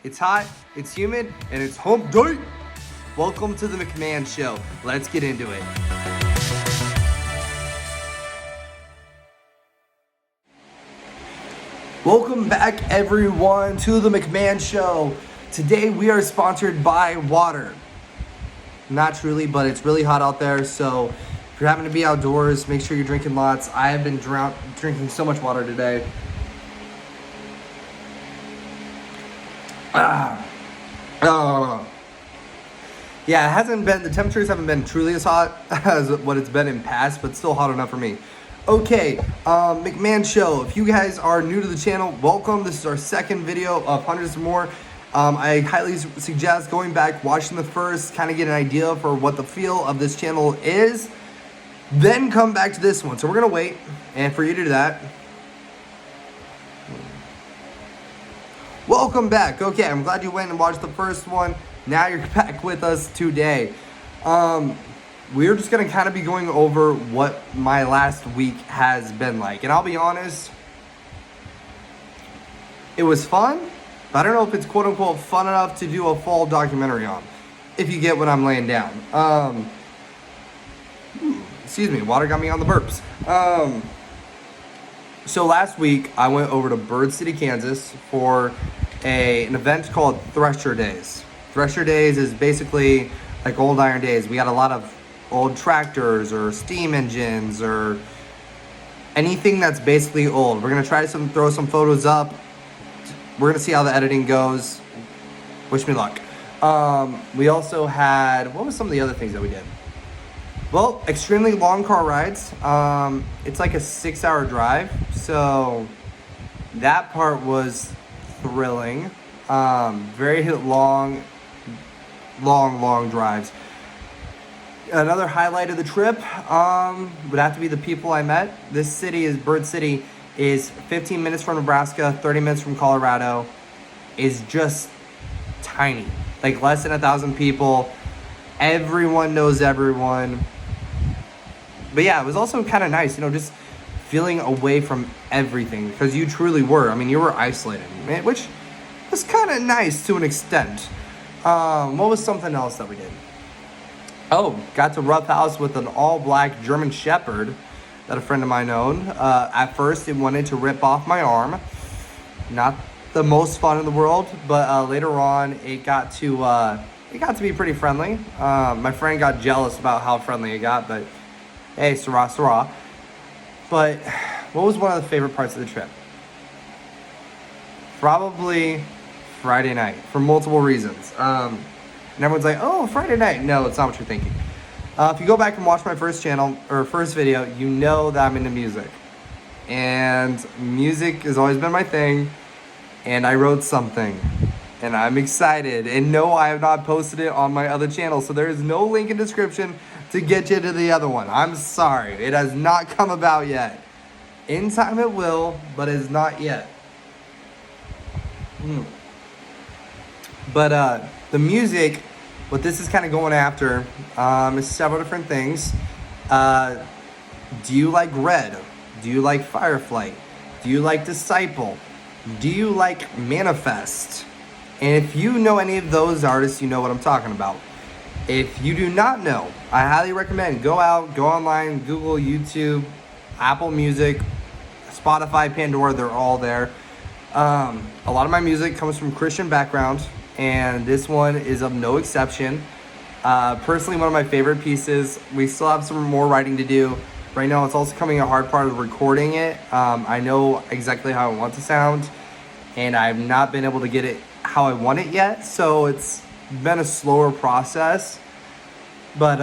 It's hot, it's humid, and it's hump day. Welcome to the McMahon Show. Let's get into it. Welcome back, everyone, to the McMahon Show. Today we are sponsored by water. Not truly, but it's really hot out there, so if you're having to be outdoors, make sure you're drinking lots. I have been drinking so much water today. Yeah, the temperatures haven't been truly as hot as what it's been in past, but still hot enough for me. Okay, McMahon Show. If you guys are new to the channel, welcome. This is our second video of hundreds more. I highly suggest going back, watching the first, kind of get an idea for what the feel of this channel is. Then come back to this one. So we're going to wait, and for you to do that, welcome back. Okay, I'm glad you went and watched the first one. Now you're back with us today. We're just going to kind of be going over what my last week has been like. And I'll be honest, it was fun, but I don't know if it's quote-unquote fun enough to do a full documentary on, if you get what I'm laying down. Excuse me, water got me on the burps. So last week, I went over to Bird City, Kansas for an event called Thresher Days. Thresher Days is basically like old iron days. We got a lot of old tractors or steam engines or anything that's basically old. We're going to try to throw some photos up. We're going to see how the editing goes. Wish me luck. We also had, what was some of the other things that we did? Well, extremely long car rides. It's like a 6-hour drive, so that part was thrilling. Very long drives. Another highlight of the trip would have to be the people I met. This city, Bird City, is 15 minutes from Nebraska, 30 minutes from Colorado. Is just tiny, like less than 1,000 people. Everyone knows everyone. But yeah, it was also kind of nice, just feeling away from everything, because you truly were. I mean, you were isolated, which was kind of nice to an extent. What was something else that we did? Oh, got to roughhouse with an all-black German Shepherd that a friend of mine owned. At first, it wanted to rip off my arm. Not the most fun in the world, but later on, it got to be pretty friendly. My friend got jealous about how friendly it got, but hey, Sarah, Sarah. But what was one of the favorite parts of the trip? Probably Friday night, for multiple reasons. And everyone's like, oh, Friday night. No, it's not what you're thinking. If you go back and watch my first video, you know that I'm into music. And music has always been my thing. And I wrote something. And I'm excited. And no, I have not posted it on my other channel. So there is no link in the description to get you to the other one. I'm sorry. It has not come about yet. In time it will, but it is not yet. But the music, what this is kind of going after, is several different things. Do you like Red? Do you like Fireflight? Do you like Disciple? Do you like Manifest? And if you know any of those artists, you know what I'm talking about. If you do not know, I highly recommend go online, Google, YouTube, Apple Music, Spotify, Pandora, they're all there. A lot of my music comes from Christian background, and this one is of no exception. Personally, one of my favorite pieces. We still have some more writing to do. Right now, it's also coming a hard part of recording it. I know exactly how I want to sound, and I've not been able to get it how I want it yet, so it's been a slower process. But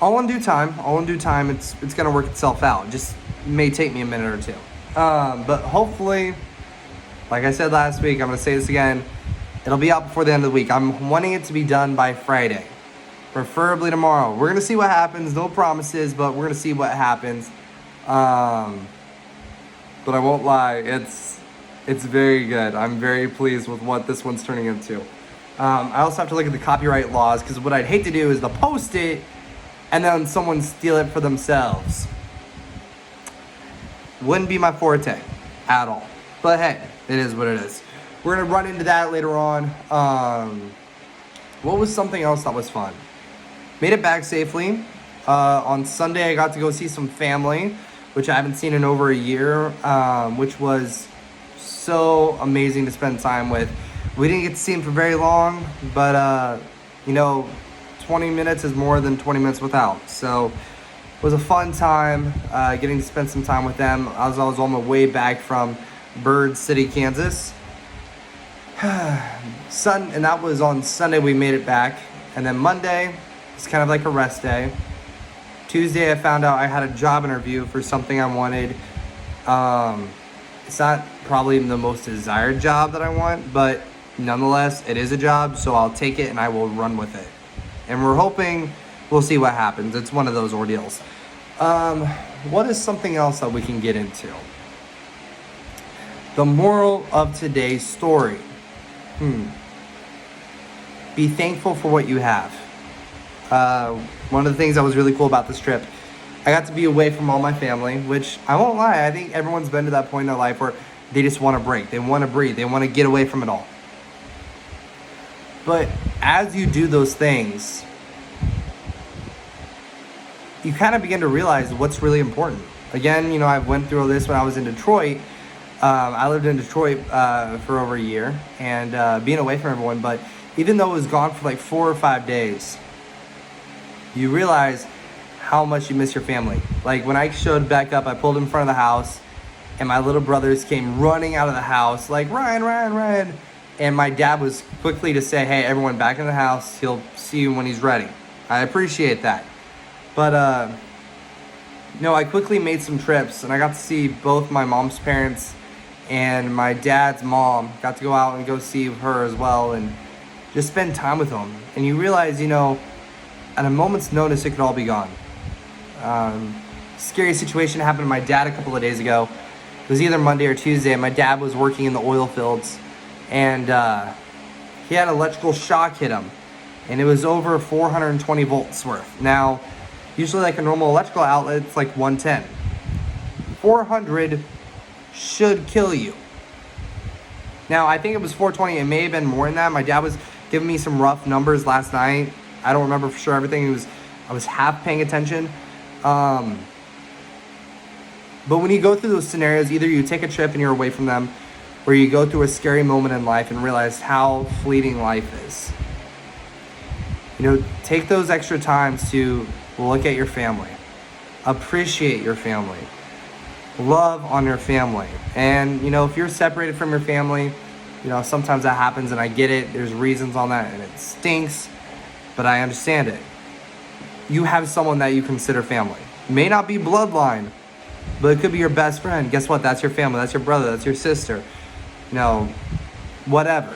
all in due time, it's gonna work itself out. Just may take me a minute or two. But hopefully, like I said last week, I'm gonna say this again, it'll be out before the end of the week. I'm wanting it to be done by Friday, preferably tomorrow. We're gonna see what happens. No promises, but we're gonna see what happens. But I won't lie, it's very good. I'm very pleased with what this one's turning into. I also have to look at the copyright laws, because what I'd hate to do is to post it and then someone steal it for themselves. Wouldn't be my forte at all. But hey, it is what it is. we're gonna run into that later on. What was something else that was fun? Made it back safely. On Sunday, I got to go see some family, which I haven't seen in over a year, which was so amazing to spend time with. We didn't get to see him for very long, but 20 minutes is more than 20 minutes without. So it was a fun time getting to spend some time with them as I was on my way back from Bird City, Kansas. And that was on Sunday we made it back. And then Monday, it's kind of like a rest day. Tuesday, I found out I had a job interview for something I wanted. It's not probably the most desired job that I want, but nonetheless, it is a job, so I'll take it and I will run with it. And we're hoping we'll see what happens. It's one of those ordeals. What is something else that we can get into? The moral of today's story. Be thankful for what you have. One of the things that was really cool about this trip, I got to be away from all my family, which I won't lie, I think everyone's been to that point in their life where they just want to break. They want to breathe. They want to get away from it all. But as you do those things, you kind of begin to realize what's really important. Again, I went through all this when I was in Detroit. I lived in Detroit for over a year and being away from everyone. But even though it was gone for like 4 or 5 days, you realize how much you miss your family. Like when I showed back up, I pulled in front of the house and my little brothers came running out of the house like, Ryan. And my dad was quickly to say, hey, everyone back in the house. He'll see you when he's ready. I appreciate that. But, I quickly made some trips and I got to see both my mom's parents and my dad's mom. Got to go out and go see her as well and just spend time with them. And you realize, at a moment's notice, it could all be gone. Scary situation happened to my dad a couple of days ago. It was either Monday or Tuesday, and my dad was working in the oil fields, and he had an electrical shock hit him, and it was over 420 volts worth. Now, usually like a normal electrical outlet, it's like 110. 400 should kill you. Now, I think it was 420. It may have been more than that. My dad was giving me some rough numbers last night. I don't remember for sure everything. I was half paying attention. But when you go through those scenarios, either you take a trip and you're away from them, or you go through a scary moment in life and realize how fleeting life is. Take those extra times to look at your family, appreciate your family, love on your family. And, if you're separated from your family, sometimes that happens and I get it. There's reasons on that and it stinks, but I understand it. You have someone that you consider family. It may not be bloodline, but it could be your best friend. Guess what? That's your family. That's your brother. That's your sister. Whatever.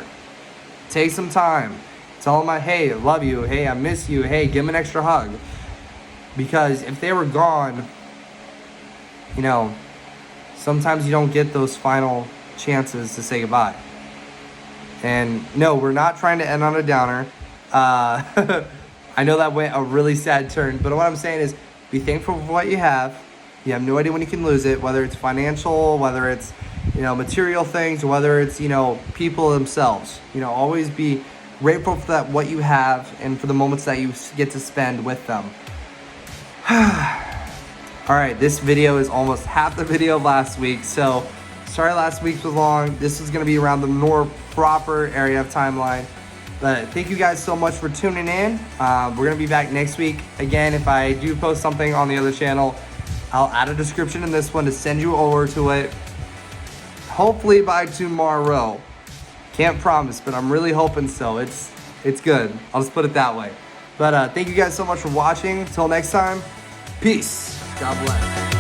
Take some time. Tell them, hey, I love you. Hey, I miss you. Hey, give them an extra hug. Because if they were gone, sometimes you don't get those final chances to say goodbye. And no, we're not trying to end on a downer. I know that went a really sad turn, but what I'm saying is be thankful for what you have. You have no idea when you can lose it, whether it's financial, whether it's, material things, or whether it's, people themselves. Always be grateful for that, what you have, and for the moments that you get to spend with them. All right, this video is almost half the video of last week, so sorry last week was long. This is going to be around the more proper area of timeline. But thank you guys so much for tuning in. We're going to be back next week. Again, if I do post something on the other channel, I'll add a description in this one to send you over to it. Hopefully by tomorrow. Can't promise, but I'm really hoping so. It's good. I'll just put it that way. But thank you guys so much for watching. Until next time, peace. God bless.